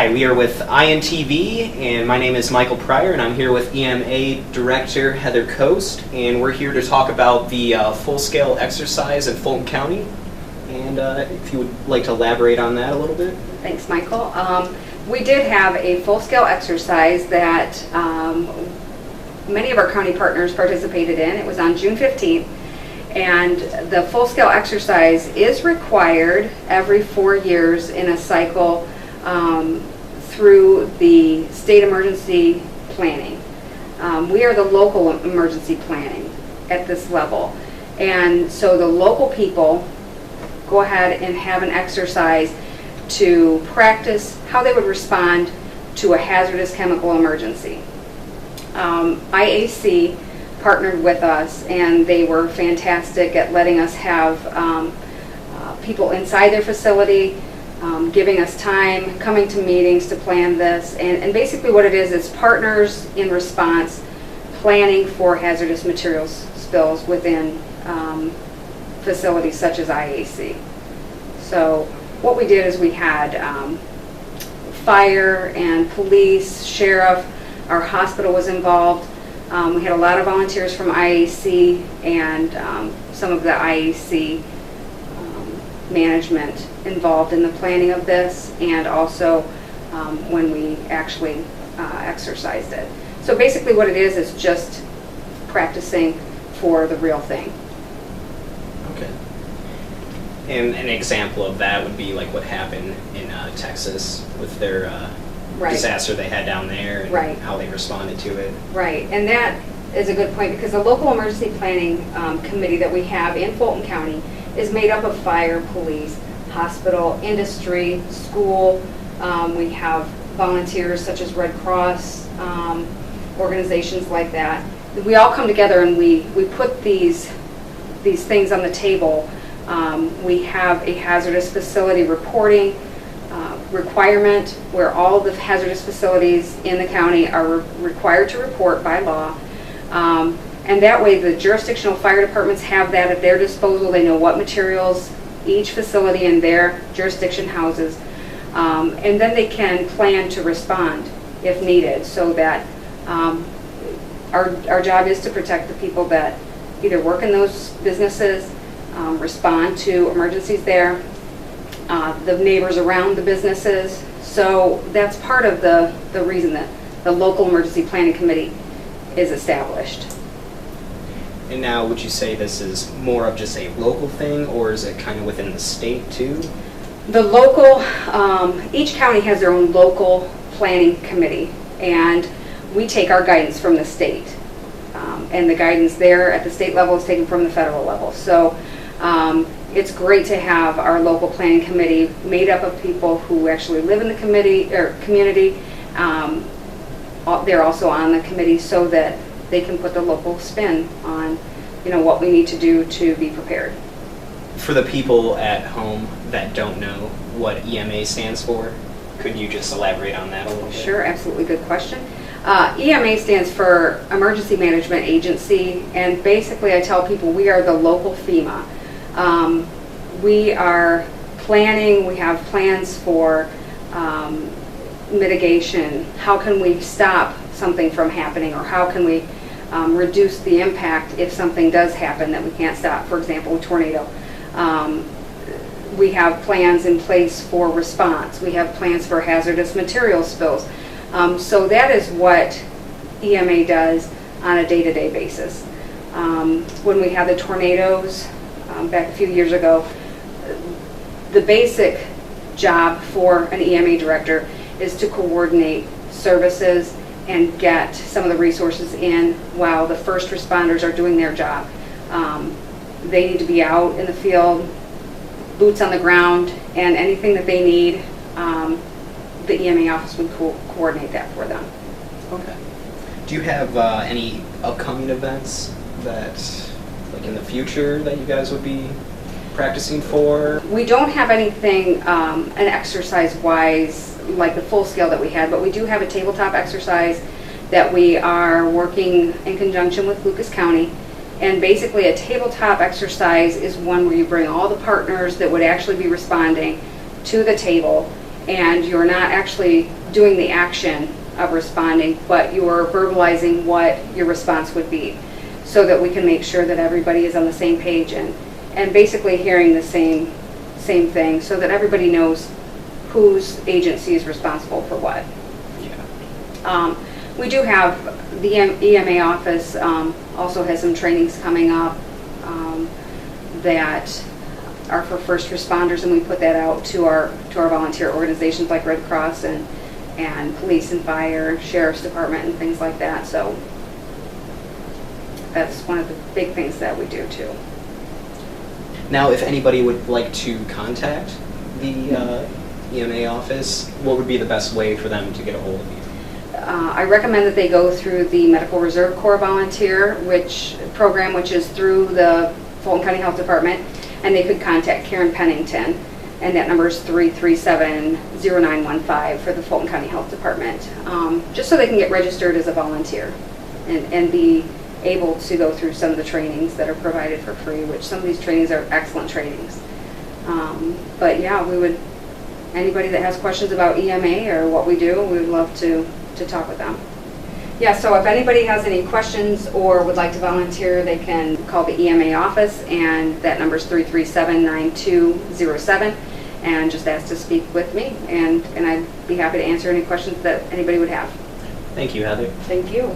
Hi, we are with INTV, and my name is Michael Pryor, and I'm here with EMA Director Heather Kost, and we're here to talk about the full-scale exercise in Fulton County. And if you would like to elaborate on that a little bit. Thanks, Michael. We did have a full-scale exercise that many of our county partners participated in. It was on June 15th, and the full-scale exercise is required every 4 years in a cycle through the state emergency planning. We are the local emergency planning at this level, and so the local people go ahead and have an exercise to practice how they would respond to a hazardous chemical emergency. IAC partnered with us, and they were fantastic at letting us have people inside their facility, giving us time, coming to meetings to plan this, and basically what it is partners in response, planning for hazardous materials spills within facilities such as IAC. So what we did is we had fire and police, sheriff, our hospital was involved. We had a lot of volunteers from IAC and some of the IAC management involved in the planning of this, and also when we actually exercised it. So basically what it is just practicing for the real thing. Okay. And an example of that would be like what happened in Texas with their Right. disaster they had down there, and Right. how they responded to it. Right, and that is a good point, because the local emergency planning committee that we have in Fulton County is made up of fire, police, hospital, industry, school. We have volunteers such as Red Cross, organizations like that. We all come together and we put these things on the table. We have a hazardous facility reporting requirement where all of the hazardous facilities in the county are required to report by law. And that way the jurisdictional fire departments have that at their disposal. They know what materials each facility in their jurisdiction houses. And then they can plan to respond if needed, so that our job is to protect the people that either work in those businesses, respond to emergencies there, the neighbors around the businesses. So that's part of the reason that the local emergency planning committee is established. And now, would you say this is more of just a local thing, or is it kind of within the state too? The local, each county has their own local planning committee, and we take our guidance from the state. And the guidance there at the state level is taken from the federal level. So it's great to have our local planning committee made up of people who actually live in the community. They're also on the committee, so that they can put the local spin on, what we need to do to be prepared. For the people at home that don't know what EMA stands for, could you just elaborate on that a little bit? Sure, absolutely, good question. EMA stands for Emergency Management Agency, and basically I tell people we are the local FEMA. We are planning, we have plans for mitigation. How can we stop something from happening, or how can we reduce the impact if something does happen that we can't stop, for example, a tornado. We have plans in place for response. We have plans for hazardous material spills. So that is what EMA does on a day-to-day basis. When we had the tornadoes back a few years ago, the basic job for an EMA director is to coordinate services and get some of the resources in while the first responders are doing their job. They need to be out in the field, boots on the ground, and anything that they need, the EMA office would coordinate that for them. Okay. Do you have any upcoming events that, like in the future, that you guys would be practicing for? We don't have anything an exercise-wise like the full scale that we had, but we do have a tabletop exercise that we are working in conjunction with Lucas County. And basically a tabletop exercise is one where you bring all the partners that would actually be responding to the table, and you're not actually doing the action of responding, but you're verbalizing what your response would be, so that we can make sure that everybody is on the same page and basically hearing the same thing, so that everybody knows whose agency is responsible for what. Yeah. We do have the EMA office also has some trainings coming up that are for first responders, and we put that out to our volunteer organizations like Red Cross and police and fire, sheriff's department, and things like that. So that's one of the big things that we do too. Now, if anybody would like to contact the EMA office, what would be the best way for them to get a hold of you? I recommend that they go through the Medical Reserve Corps Volunteer program, which is through the Fulton County Health Department, and they could contact Karen Pennington, and that number is 337-0915 for the Fulton County Health Department, just so they can get registered as a volunteer and be able to go through some of the trainings that are provided for free, which some of these trainings are excellent trainings. But yeah, anybody that has questions about EMA or what we do, we would love to talk with them. Yeah, so if anybody has any questions or would like to volunteer, they can call the EMA office, and that number is 337-9207, and just ask to speak with me, and I'd be happy to answer any questions that anybody would have. Thank you, Heather. Thank you.